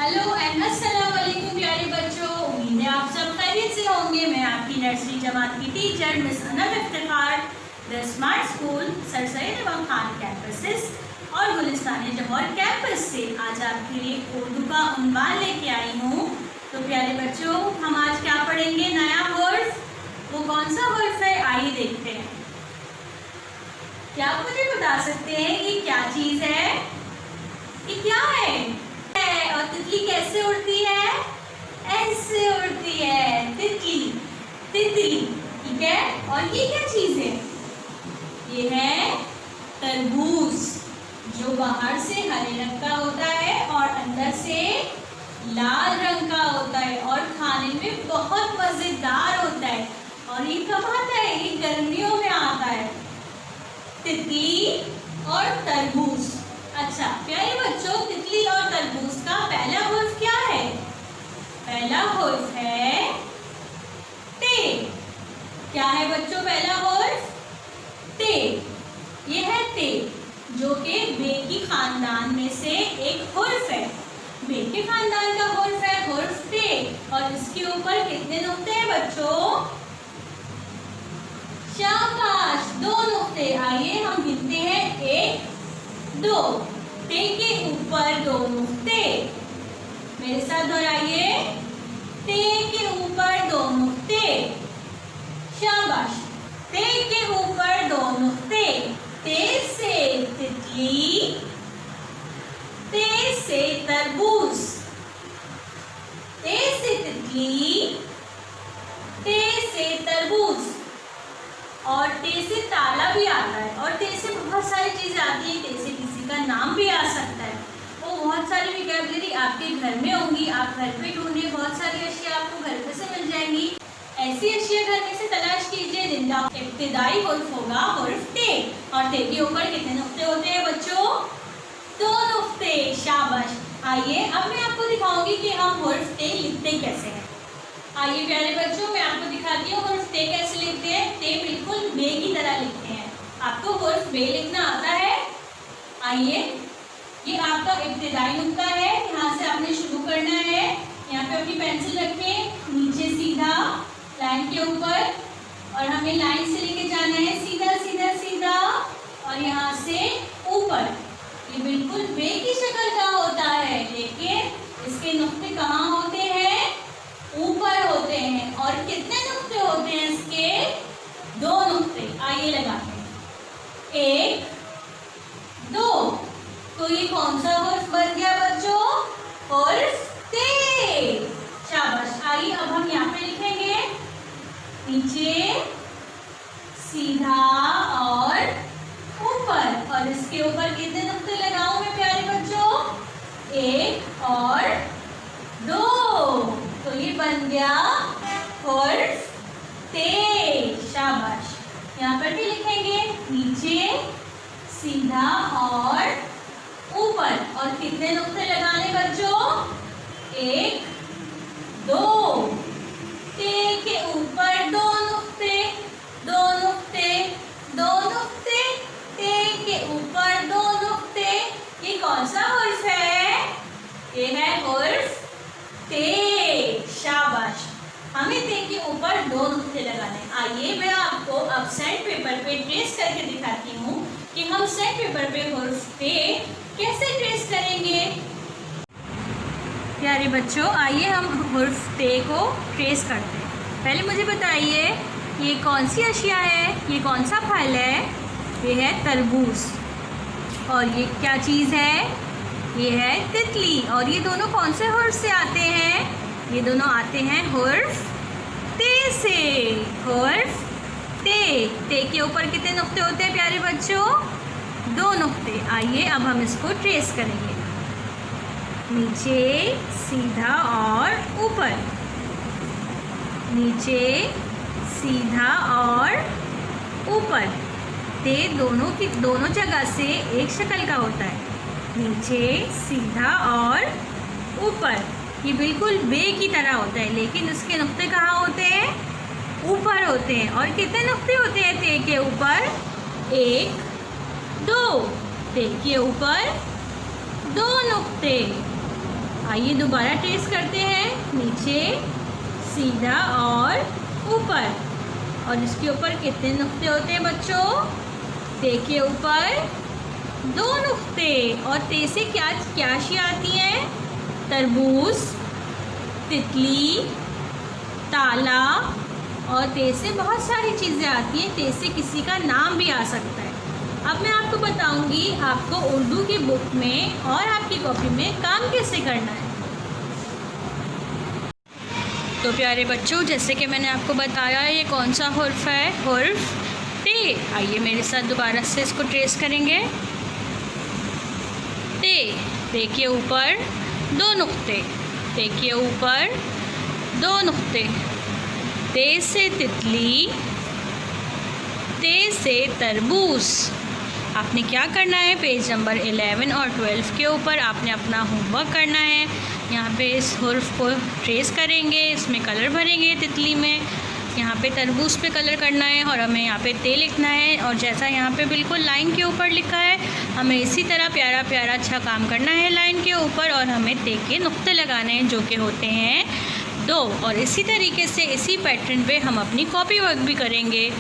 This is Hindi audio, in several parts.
हेलो एंड अस्सलाम वालेकुम प्यारे बच्चों, उम्मीद है आप सब खैरियत से होंगे। मैं आपकी नर्सरी जमात की teacher miss Anam Iftikhar the smart school sir Syed इमाम खान कैंपस और गुलिस्तान जौहर कैंपस से आज आपके लिए उर्दू का उन्वान लेके आई हूँ। तो प्यारे बच्चों, हम आज क्या पढ़ेंगे? नया हर्फ। वो कौन सा हर्फ है? आइए देखते हैं। क्या आप मुझे बता सकते हैं कि क्या चीज़ है? ये क्या है? और तितली कैसे उड़ती है? ऐसे उड़ती है। तितली तितली, ठीक है। और ये क्या चीज है? ये है तरबूज, जो बाहर से हरे रंग का होता है और अंदर से लाल रंग का होता है और खाने में बहुत मजेदार होता है। और ये कब आता है? ये गर्मियों में आता है। तितली और तरबूज। अच्छा प्यारे बच्चों, तितली और तरबूज का पहला हर्फ क्या है? पहला हर्फ है ते। क्या है बच्चों पहला हर्फ? ते। ये है ते, जो कि बे की खानदान में से एक हर्फ है। बे के खानदान का हर्फ है हर्फ ते। और इसके ऊपर कितने नुक्ते हैं बच्चों? शाबाश, 2 नुक्ते। आइए हम गिनते हैं, 1 2। ते के ऊपर 2 नुक्ते। मेरे साथ दोहराइए, ते के ऊपर 2 नुक्ते। शाबाश, ते के ऊपर 2 नुक्ते। ते से तितली, ते से तरबूज। ते से तितली, ते से तरबूज। और ते से ताला भी आता है। और ते से बहुत सारी चीजें आती है। ते से किसी का नाम भी आ सकता है। वो बहुत सारी वोकैबुलरी आपके घर में होंगी। आप घर पे ढूंढिए, बहुत सारी अशिया आपको घर पे से मिल जाएंगी। ऐसी अशिया घर में से तलाश कीजिए जिनका इब्तिदाई हर्फ होगा हर्फ ते। और ते के ऊपर कितने नुक्ते होते हैं बच्चों? 2 नुक्ते। शाबाश। आइए अब मैं आपको दिखाऊंगी कि हम हर्फ ते लिखते कैसे हैं। आइए प्यारे बच्चों, मैं आपको दिखाती हूँ हर्फ ते कैसे लिखते हैं। ते बिल्कुल बे की तरह लिखते हैं। आपको हर्फ बे लिखना आता है? आइए, ये आपका इब्तिदाई नुक्ता है। यहाँ से आपने शुरू करना है। यहाँ पे अपनी पेंसिल रखें, नीचे सीधा लाइन के ऊपर, और हमें लाइन से लेके जाना है सीधा सीधा सीधा, और यहाँ से ऊपर। ये बिल्कुल बे की शक्ल का होता है, लेकिन इसके नुक्ते कहाँ होते हैं? ऊपर होते हैं। और कितने नुक्ते होते हैं इसके? 2 नुक्ते। आइए लगाते हैं, 1 2। तो ये कौन सा हर्फ बन गया बच्चों? हर्फ ते। शाबाश। आइए अब हम यहाँ पे लिखेंगे, नीचे सीधा और ऊपर। और इसके ऊपर कितने नुक्ते लगाऊं मैं प्यारे बच्चों? 1 और 2। तो ये बन गया हर्फ ते। शाबाश। यहाँ पर भी लिखेंगे, नीचे सीधा और ऊपर। और कितने नुक्ते लगाने बच्चों? 1 2। ते के ऊपर 2 नुक्ते, 2 नुक्ते, 2 नुक्ते। ते के ऊपर 2 नुक्ते। ये कौन सा हर्फ है? ये है हर्फ ते। शाबाश। हमें ते के ऊपर 2 नुक्ते लगाने। आइए मैं आपको अब सेंट पेपर पे ट्रेस करके दिखाती हूँ कि हम सेंट पेपर पे हर्फ ते कैसे ट्रेस करेंगे। प्यारे बच्चों, आइए हम हर्फ ते को ट्रेस करते हैं। पहले मुझे बताइए, ये कौन सी अशिया है? ये कौन सा फल है? ये है तरबूज। और ये क्या चीज़ है? ये है तितली। और ये दोनों कौन से हर्फ से आते हैं? ये दोनों आते हैं हर्फ ते से। हर्फ ते। ते के ऊपर कितने नुक्ते होते हैं प्यारे बच्चों? 2 नुक्ते। आइए अब हम इसको ट्रेस करेंगे, नीचे सीधा और ऊपर, नीचे सीधा और ऊपर। ते दोनों जगह से एक शक्ल का होता है, नीचे सीधा और ऊपर। ये बिल्कुल बे की तरह होता है, लेकिन उसके नुक्ते कहाँ होते हैं? ऊपर होते हैं। और कितने नुक्ते होते हैं ते के ऊपर? 1 2। ते के ऊपर 2 नुक्ते। आइए दोबारा ट्रेस करते हैं, नीचे, सीधा और ऊपर। और इसके ऊपर कितने नुक्ते होते हैं बच्चों? ते के ऊपर 2 नुक्ते। और ते से क्या क्या अशिया आती हैं? तरबूज, तितली, ताला, और ते से बहुत सारी चीज़ें आती हैं। ते से किसी का नाम भी आ सकता है। अब मैं आपको बताऊंगी आपको उर्दू की बुक में और आपकी कॉपी में काम कैसे करना है। तो प्यारे बच्चों, जैसे कि मैंने आपको बताया, ये कौन सा हुर्फ है? हुर्फ ते। आइए मेरे साथ दोबारा से इसको ट्रेस करेंगे। ते, ते के ऊपर 2 नुक्ते, ते के ऊपर 2 नुक्ते। ते से तितली, ते से तरबूज। आपने क्या करना है? पेज नंबर 11 और 12 के ऊपर आपने अपना होमवर्क करना है। यहाँ पे इस हुर्फ को ट्रेस करेंगे, इसमें कलर भरेंगे तितली में, यहाँ पे तरबूज पे कलर करना है और हमें यहाँ पे ते लिखना है। और जैसा यहाँ पे बिल्कुल लाइन के ऊपर लिखा है, हमें इसी तरह प्यारा प्यारा अच्छा काम करना है लाइन के ऊपर। और हमें ते के नुक्ते लगाने हैं जो कि होते हैं 2। और इसी तरीके से इसी पैटर्न पे हम अपनी कॉपी वर्क भी करेंगे।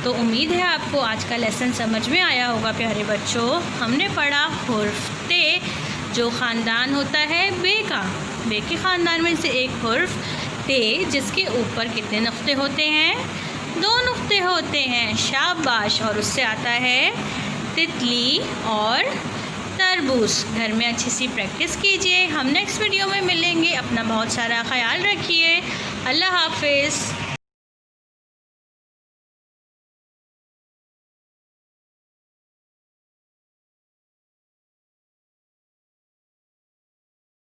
तो उम्मीद है आपको आज का लेसन समझ में आया होगा प्यारे बच्चों। हमने पढ़ा हुर्फ ते, जो ख़ानदान होता है बे का। बे के ख़ानदान में से एक हुर्फ ते, जिसके ऊपर कितने नुक्ते होते हैं? 2 नुक्ते होते हैं। शाबाश। और उससे आता है तितली और तरबूज। घर में अच्छी सी प्रैक्टिस कीजिए। हम नेक्स्ट वीडियो में मिलेंगे। अपना बहुत सारा ख्याल रखिए। अल्लाह हाफिज़।